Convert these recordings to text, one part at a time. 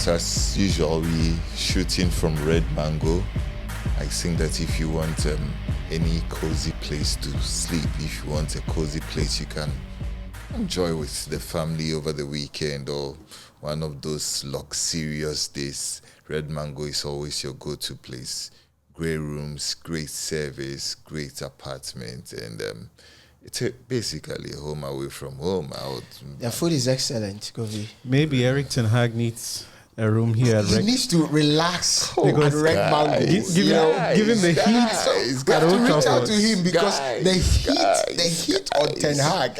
guys, as usual, we shooting from Red Mango. I think that if you want any cozy place to sleep, if you want a cozy place you can enjoy with the family over the weekend or one of those luxurious days, Red Mango is always your go-to place. Great rooms, great service, great apartment, and it's basically a home away from home. Their food is excellent, Kofi. Maybe Eric Ten Hag needs a room here at He Red. needs to relax Because at Red Mango. Given the heat, we have to reach out to him because the heat on Ten Hag.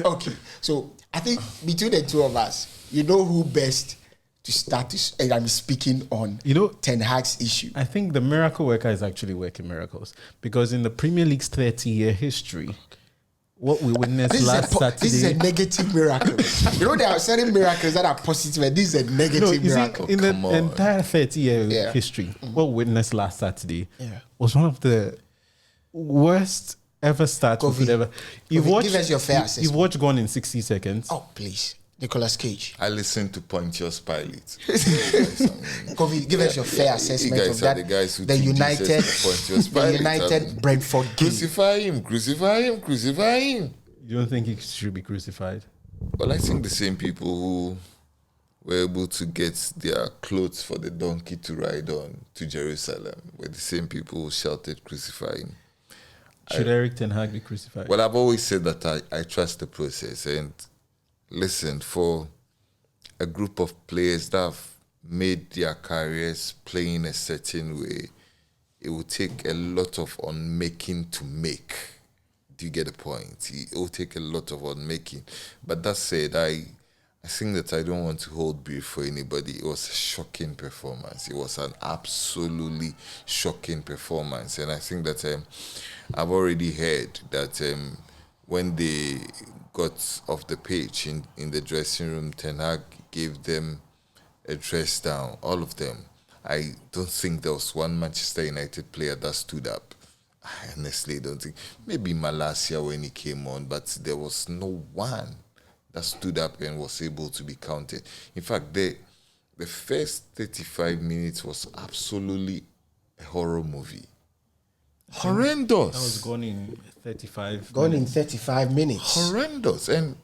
Okay, so I think between the two of us, you know who best to start to, and I'm speaking on Ten Hag's issue. I think the miracle worker is actually working miracles because in the Premier League's 30-year history, what we witnessed last Saturday... This is a negative miracle. There are certain miracles that are positive, and this is a negative miracle. In the entire 30-year history, what we witnessed last Saturday was one of the worst ever starts we could ever... Give us your fair assessment. You've watched Gone in 60 Seconds. Oh, please. Nicolas Cage. I listened to Pontius Pilate. Kofi, give us your fair assessment of that. The United Brentford game. Crucify him. You don't think he should be crucified? Well, I think the same people who were able to get their clothes for the donkey to ride on to Jerusalem were the same people who shouted, crucify him. Should Eric Ten Hag be crucified? Well, I've always said that I trust the process, and listen, for a group of players that have made their careers playing a certain way, it will take a lot of unmaking to make. Do you get the point? It will take a lot of unmaking. But that said, I think that I don't want to hold brief for anybody. It was a shocking performance. It was an absolutely shocking performance. And I think that I've already heard that when they got off the pitch in the dressing room, Ten Hag gave them a dress down, all of them. I don't think there was one Manchester United player that stood up. I honestly don't think. Maybe Malacia when he came on, but there was no one that stood up and was able to be counted. In fact, the first 35 minutes was absolutely a horror movie. Horrendous. That was Gone in 35. Gone in 35 minutes. Horrendous. And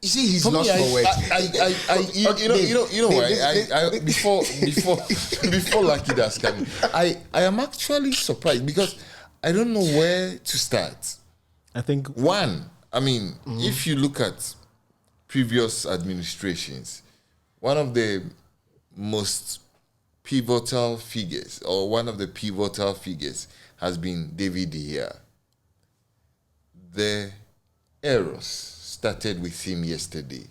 you see, he's for lost me, for words. You know why? Before Lucky Das coming, I am actually surprised because I don't know where to start. I think one, if you look at previous administrations, one of the most pivotal figures, or one of the pivotal figures, has been David De Gea. The errors started with him yesterday.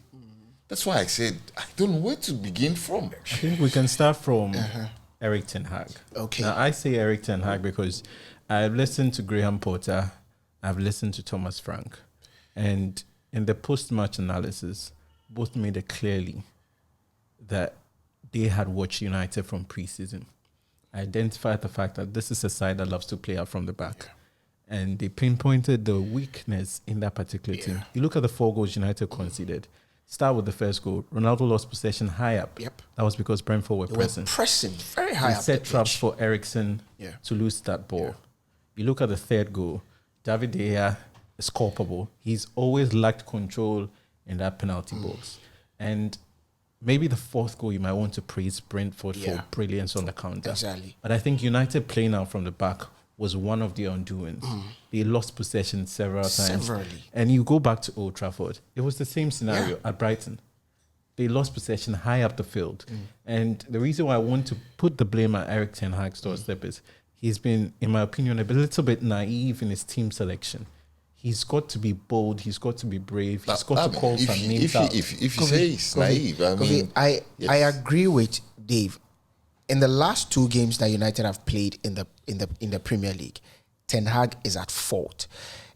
That's why I said I don't know where to begin from. I think we can start from Eric Ten Hag. Okay. Now, I say Eric Ten Hag because I've listened to Graham Potter, I've listened to Thomas Frank, and in the post-match analysis, both made it clearly that they had watched United from pre-season, identified the fact that this is a side that loves to play out from the back. And they pinpointed the weakness in that particular team. You look at the 4 goals United conceded. Start with the first goal. Ronaldo lost possession high up. Yep. That was because Brentford were pressing. Very high up. They set traps for Eriksen to lose that ball. You look at the third goal. David De Gea is culpable. He's always lacked control in that penalty box. And maybe the fourth goal, you might want to praise Brentford for brilliance on the counter. Exactly. But I think United playing out from the back was one of their undoings. They lost possession several times. And you go back to Old Trafford, it was the same scenario at Brighton. They lost possession high up the field. And the reason why I want to put the blame at Eric Ten Hag's doorstep is he's been, in my opinion, a little bit naive in his team selection. He's got to be bold. He's got to be brave. He's got to call some names out. If you say he's naive, I agree with Dave. In the last 2 games that United have played in the Premier League, Ten Hag is at fault.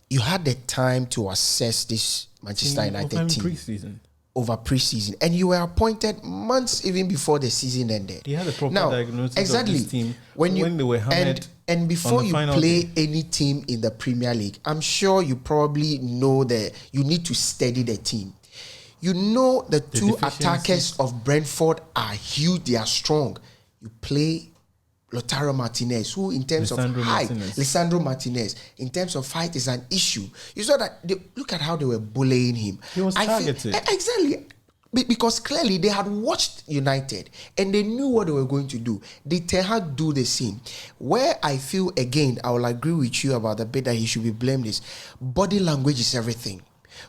You had the time to assess this Manchester United team over pre-season, and you were appointed months even before the season ended. He had a proper diagnosis of this team when they were hammered. And before you play any team in the Premier League, I'm sure you probably know that you need to steady the team. You know the two deficiencies. attackers of Brentford are huge, they are strong. You play Lautaro Martinez, who in terms Lisandro of height, Martinez. Lisandro Martinez, in terms of height is an issue. You saw that, look at how they were bullying him. He was targeted. Exactly. Because clearly they had watched United and they knew what they were going to do. Did Ten Hag do the same? Where I feel, again, I will agree with you about the bit that he should be blamed is body language is everything.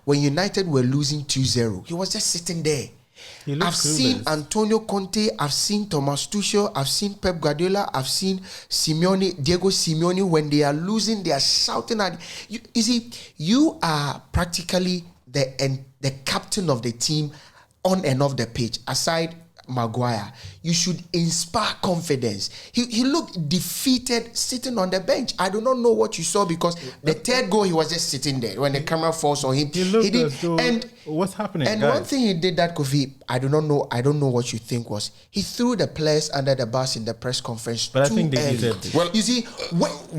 When United were losing 2-0, he was just sitting there. I've seen Antonio Conte, I've seen Thomas Tuchel, I've seen Pep Guardiola, I've seen Diego Simeone. When they are losing, they are shouting at you. You see, you are practically the captain of the team on and off the pitch, aside Maguire. You should inspire confidence. He looked defeated sitting on the bench. I do not know what you saw, because the third goal he was just sitting there when the camera falls on him. He looked as though, what's happening, and guys? one thing he did that, Kofi, I don't know what you think was, he threw the players under the bus in the press conference But too I think they early. deserved it. Well, You see,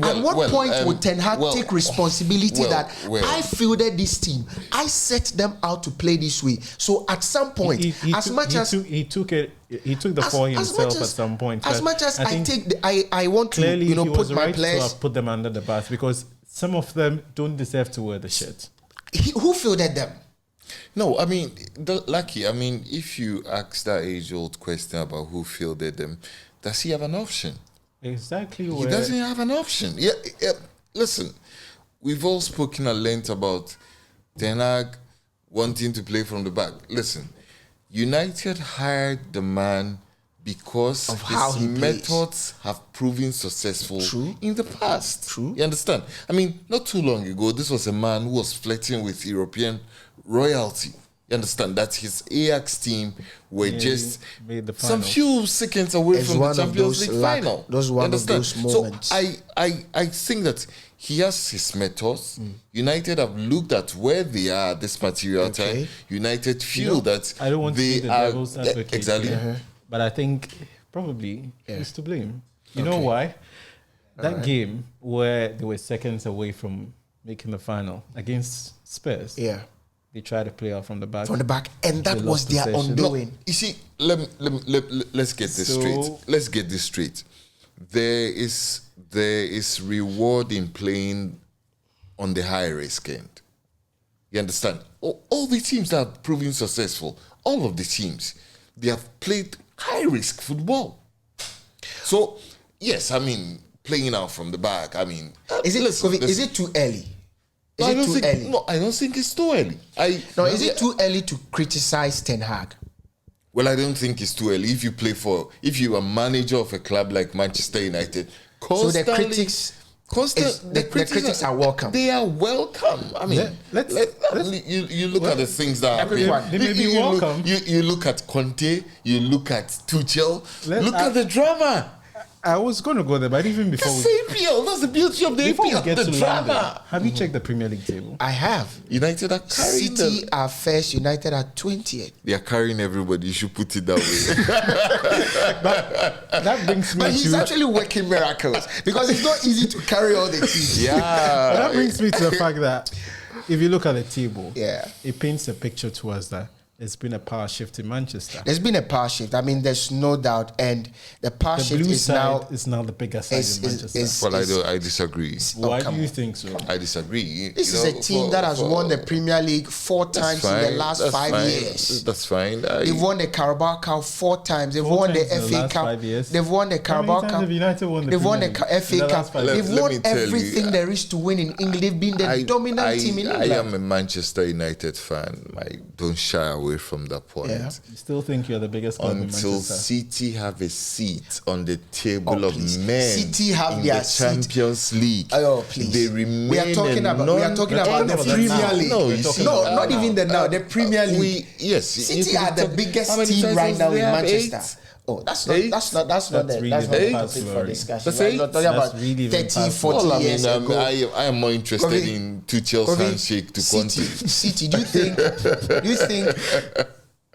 at what point would Ten Hag take responsibility that I fielded this team, I set them out to play this way? So at some point, he took the fall himself at some point. As much as I want to, clearly, he put was my right players. to have put them under the bus, because some of them don't deserve to wear the shirt. Who fielded them? No, I mean, Lucky, I mean, if you ask that age-old question about who fielded them, does he have an option? Exactly. He doesn't have an option. Yeah, listen, we've all spoken at length about Ten Hag wanting to play from the back. Listen, United hired the man because of how his he methods have proven successful in the past. True. You understand? I mean, not too long ago, this was a man who was flirting with European royalty. You understand? That his Ajax team were just made the some final. few seconds away from the Champions League final. Those one of those moments. So I think that he has his methods. United have looked at where they are at this material time. United feel that I don't want to be the devil's advocate. Exactly. But I think probably he's to blame. You know why? That game where they were seconds away from making the final against Spurs. Yeah. They tried to play out from the back. And that was their undoing. No, you see, let's get this straight. Let's get this straight. There is reward in playing on the high risk end. You understand? All the teams that have proven successful, all of the teams, they have played high risk football. So yes, I mean, playing out from the back. I mean, is it too early? Is it too early? No, I don't think it's too early. Is it too early to criticize Ten Hag? Well, I don't think it's too early. If you are manager of a club like Manchester United, so the critics are welcome. They are welcome. I mean, you look at the things that everyone. They may be welcome. You look at Conte. You look at Tuchel. Look at the drama. I was going to go there, but even before that's the beauty of the APL. Get the to drama. London, have you checked the Premier League table? I have. United are carrying City are first. United are 20th. They are carrying everybody. You should put it that way. That brings me But he's actually working miracles, because it's not easy to carry all the teams. Yeah. But that brings me to the fact that if you look at the table, Yeah. it paints a picture to us that there's been a power shift in Manchester. There's been a power shift. I mean, there's no doubt, and the power The shift blue is side is now the bigger side in Manchester. Well, I disagree. Why do you think so? I disagree. This is a team that has won the Premier League 4 times in the last 5 years. That's fine. They've won the Carabao Cup 4 times. They've won the FA Cup. They've won the Carabao Cup. They've won the FA Cup. They've won everything there is to win in England. They've been the dominant team in England. I am a Manchester United fan. I don't shy away from that point. Yeah. You still think you're the biggest club in Until Manchester? City have a seat on the table of please. men City have in their the seat. Champions League. Oh, please. They remain We are talking about the Premier League. Not even the now. The Premier League. City are the biggest team right now in Manchester. Oh, that's not the topic for discussion. We're not talking about 30, 40 years ago. I am more interested in Tuchel's handshake to Conte. City, do you think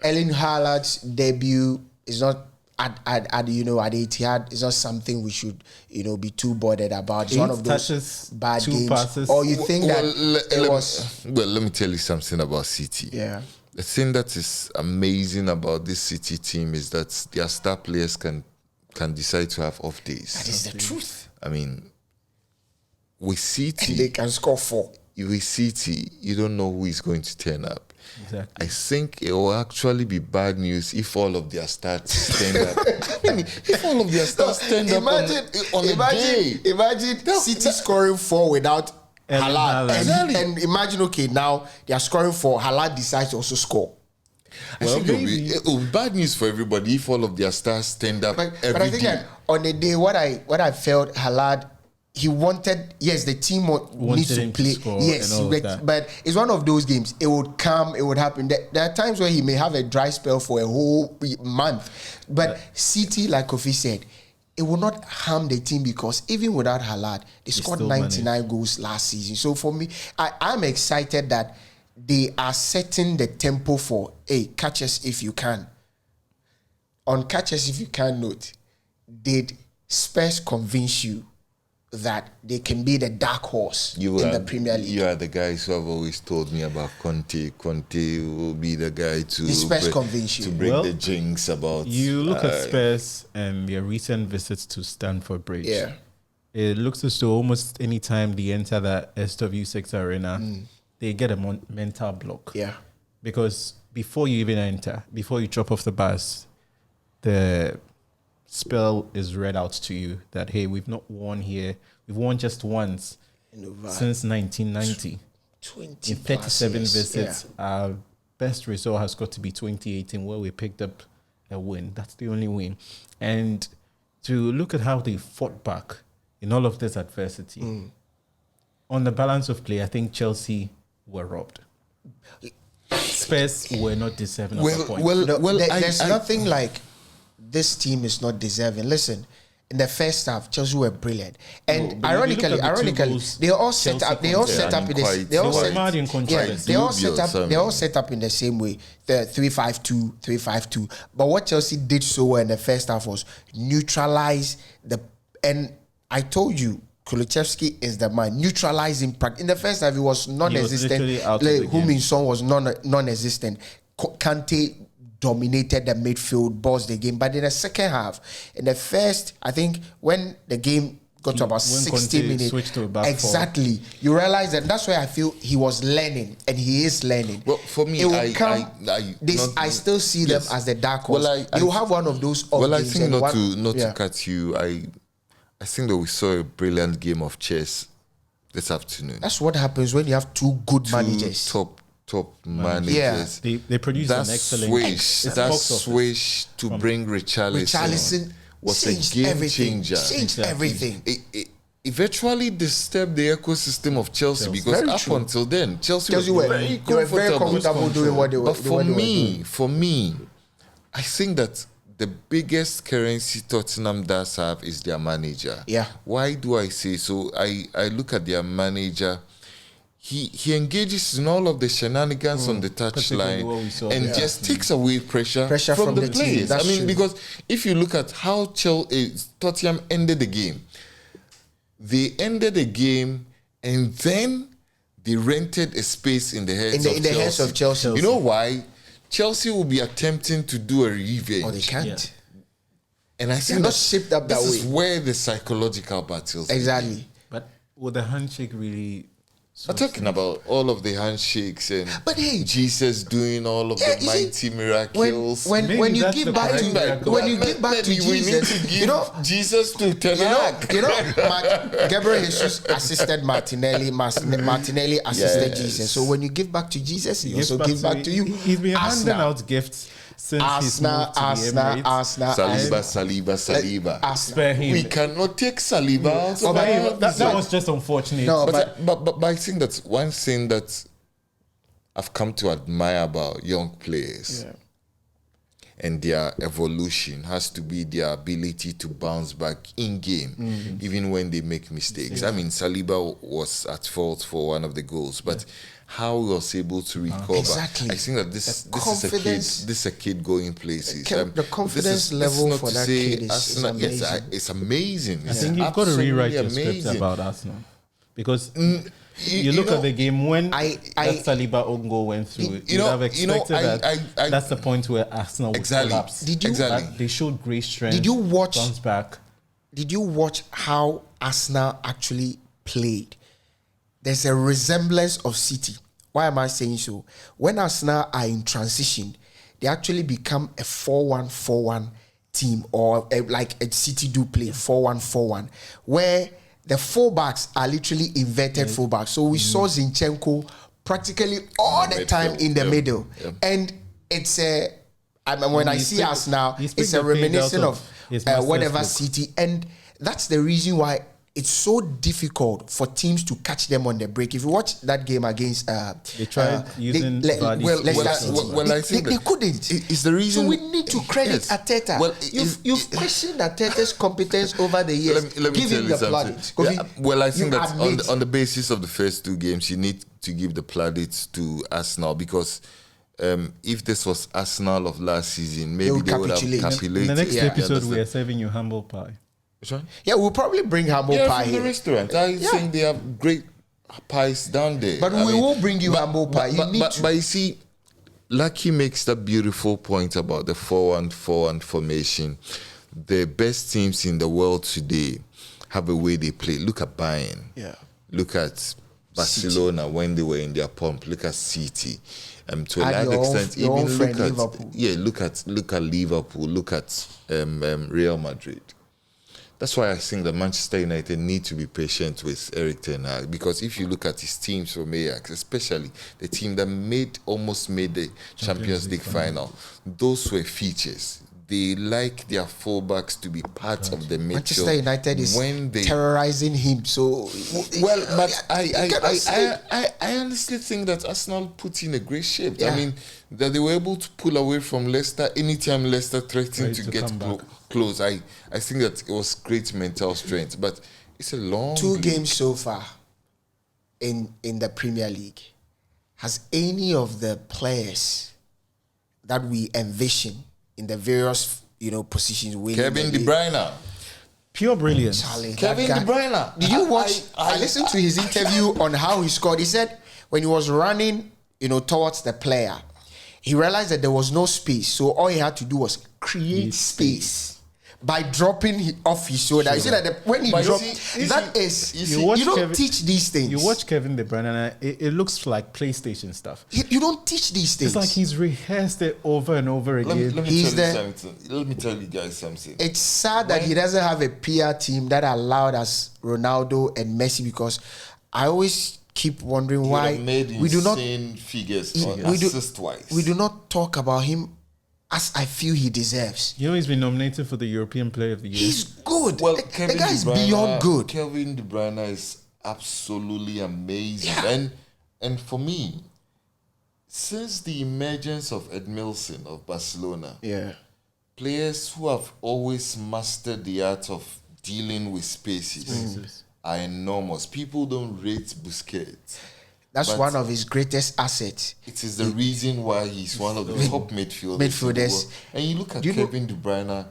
Erling Haaland's debut is not at Etihad is not something we should be too bothered about? It's one of those bad games. passes. Or you think that it was? Well, let me tell you something about City. Yeah. the thing that is amazing about this City team is that their star players can decide to have off days. That is the truth. I mean, with City, They can score 4. with City, you don't know who is going to turn up. Exactly. I think it will actually be bad news if all of their stars stand up. I mean, if all of their stars stand up on a day. Imagine City scoring 4 without Haaland. Haaland. And imagine, okay, now they are scoring 4. Haaland decides to also score. I think it will be bad news for everybody if all of their stars stand up But every I think day. that on the day, what I felt, Haaland, he wanted, yes, the team needs to him to play. score Yes, and all of that. but it's one of those games. It would come, it would happen. There are times where he may have a dry spell for a whole month. But City, like Kofi said, it will not harm the team because even without Haaland, they scored still 99 goals last season. So for me, I'm excited that they are setting the tempo for, hey, catch us if you can. On catch us if you can note, did Spurs convince you that they can be the dark horse in the Premier League? You are the guys who have always told me about Conte. Conte will be the guy to The Spurs convince you. to break Well, the jinx about. You look at Spurs and their recent visits to Stamford Bridge. Yeah. It looks as though almost any time they enter that SW6 arena, they get a mental block. Yeah. Because before you even enter, before you drop off the bus, the spell is read out to you that, hey, we've not won here. We've won just once since 1990. 20 In 37 plus years. visits, our best result has got to be 2018, where we picked up a win. That's the only win. And to look at how they fought back in all of this adversity, on the balance of play, I think Chelsea were robbed. Spurs were not deserving of a point. There's nothing like this team is not deserving. Listen, in the first half, Chelsea were brilliant, and but if you look at the two goals they all set up. They all Chelsea set up in this. conceded, They all they were set. mad in control. Yeah, they all set Dubious, up. They all set up in the same way. The 3-5-2, 3-5-2. But what Chelsea did so well in the first half was neutralize the. And I told you, Kulusevski is the man. Neutralizing in the first half, he was non-existent. literally out of the game. Heung-min Son was non-existent. Kante dominated the midfield, bossed the game. But in the second half, in the first, I think when the game got to about When 60 Conte minutes, switched to a back four. exactly, you realize that that's why I feel he was learning, and he is learning. Well, for me, it will I still see yes. them as the dark horse. Well, they will have one of those. Well, I games think and not one- to cut you. I think that we saw a brilliant game of chess this afternoon. That's what happens when you have two good managers. Top managers. They produced That an excellent swish, at that box office. swish to bring Richarlison was a changed game everything. changer. Changed everything. It virtually disturbed the ecosystem of Chelsea because Very up true. until then, Chelsea Chelsea was were very very comfortable doing what they were. But what they were doing. for me, I think that the biggest currency Tottenham does have is their manager. Yeah. Why do I say so? I look at their manager. He engages in all of the shenanigans on the Particularly what we touchline saw and there. just takes away pressure from the the team. players. That's I mean, true. because if you look at how Tottenham ended the game, they ended the game and then they rented a space in the heads In the heads of Chelsea. You know why? Chelsea will be attempting to do a revenge. Oh, they can't. Yeah. And I They're think not shaped up that this is way. where the psychological battles Exactly. But would the handshake really? I'm talking about all of the handshakes and But hey, Jesus doing all of yeah, the you see, mighty miracles. when Maybe you that's give the back correct to miracle. when you give back to Maybe we need Jesus, to give you know, Jesus to Ten you know, Hag. Gabriel Jesus assisted Martinelli. Martinelli assisted Yes. Jesus. So when you give back to Jesus, he also Gives gives back to you. He's been handing out gifts since he's moved to the Emirates. Saliba. Spare him. We cannot take Saliba out of Spare our him. That was just unfortunate. No, but I think that's one thing that I've come to admire about young players and their evolution has to be their ability to bounce back in game, even when they make mistakes. I mean, Saliba was at fault for one of the goals, but how he was able to recover. Exactly. I think that this is a kid going places. The confidence level for that kid is Arsenal, amazing. it's amazing. I think you've got to rewrite your script about Arsenal. Because you look at the game when that Saliba own goal went through. You have expected that's the point where Arsenal would collapse. They showed great strength. Did you watch? Bounce back. Did you watch how Arsenal actually played? There's a resemblance of City. Why am I saying so? When Arsenal are in transition, they actually become a 4-1-4-1 team, or like a City do play 4-1-4-1, where the fullbacks are literally inverted fullbacks. So we saw Zinchenko practically all the time in the middle. Yeah. And it's when I see us now, it's a reminiscence of whatever City. And that's the reason why it's so difficult for teams to catch them on the break. If you watch that game against they tried using I think they couldn't. It's the reason. So we need to credit Arteta. Well, you've questioned Arteta's competence over the years. Let me tell you something. Well, I think that on the basis of the first two games, you need to give the plaudits to Arsenal, because if this was Arsenal of last season, maybe they would have capitulated. In the next episode, we are serving you humble pie. Which one? Yeah, we'll probably bring humble pie from the restaurant. I think they have great pies down there. But we will bring you humble pie. But you see, Lucky makes that beautiful point about the 4-1-4-1 formation. The best teams in the world today have a way they play. Look at Bayern. Yeah. Look at Barcelona when they were in their pump. Look at City. To a large extent, even look at Liverpool. Look at Liverpool. Look at Real Madrid. That's why I think that Manchester United need to be patient with Erik ten Hag, because if you look at his teams from Ajax, especially the team that almost made the Champions League final, those were features. They like their fullbacks to be part of the midfield. Manchester United is terrorizing him. So but I honestly think that Arsenal put in a great shape. Yeah. I mean, that they were able to pull away from Leicester anytime Leicester threatened to get close. I think that it was great mental strength, but it's a long games so far in the Premier League. Has any of the players that we envision in the various positions Kevin De Bruyne, pure brilliance. Kevin De Bruyne. Did you watch? I listened to his interview on how he scored. He said when he was running, towards the player, he realized that there was no space, so all he had to do was create space by dropping off his shoulder. You see that when he dropped, you don't teach these things. You watch Kevin De Bruyne, and it looks like PlayStation stuff. You don't teach these things. It's like he's rehearsed it over and over again. Let me tell you guys something. It's sad that he doesn't have a PR team that allowed us Ronaldo and Messi, because I always keep wondering why we do not figures assist-wise. We do not talk about him as I feel he deserves. He's been nominated for the European Player of the Year. He's good. Well, the guy is beyond good. Kevin De Bruyne is absolutely amazing. Yeah. And for me, since the emergence of Edmilson of Barcelona, players who have always mastered the art of dealing with spaces are enormous. People don't rate Busquets. That's one of his greatest assets. It is the reason why he's one of the top midfielders. And you look at Kevin De Bruyne,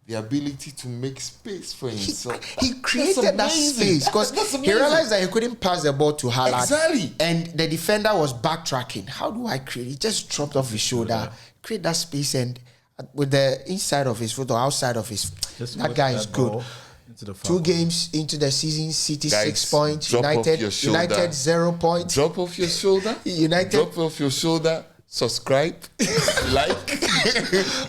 the ability to make space for himself. He created that space because he realized that he couldn't pass the ball to Haaland. Exactly. And the defender was backtracking. How do I create? He just dropped off his shoulder, create that space, and with the inside of his foot or outside of his, that guy is good. 2 games into the season, City 6 points, United 0 points. Drop off your shoulder. Drop off your shoulder. Subscribe, like,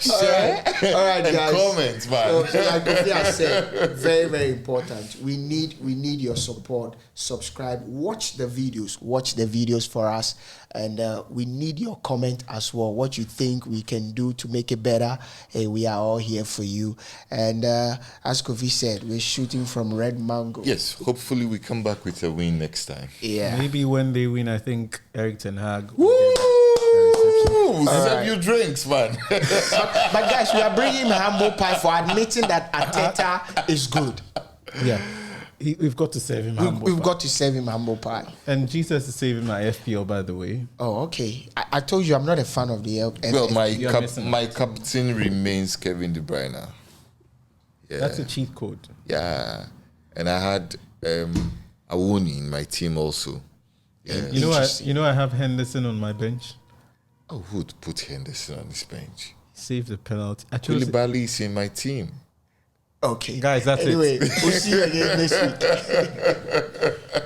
share, all right, and guys. comment, man. So like I said, very, very important. We need your support. Subscribe. Watch the videos for us, and we need your comment as well. What you think we can do to make it better? Hey, we are all here for you. And as Kofi said, we're shooting from Red Mango. Yes, hopefully we come back with a win next time. Yeah, maybe when they win, I think Erik ten Hag. Serve you drinks, man. but guys, we are bringing him humble pie for admitting that Arteta is good. Yeah, we've got to serve him humble pie. We've got to serve him humble pie. And Jesus is saving my FPL, by the way. Oh, okay. I told you I'm not a fan of the FPL. Well, my captain remains Kevin De Bruyne. Yeah. That's a cheat code. Yeah. And I Awoni in my team also. Yeah. You know, I have Henderson on my bench. Oh, who'd put Henderson on his bench? Save the penalty. I chose Koulibaly is in my team. Okay. Guys, that's anyway, it. We'll see you again next week.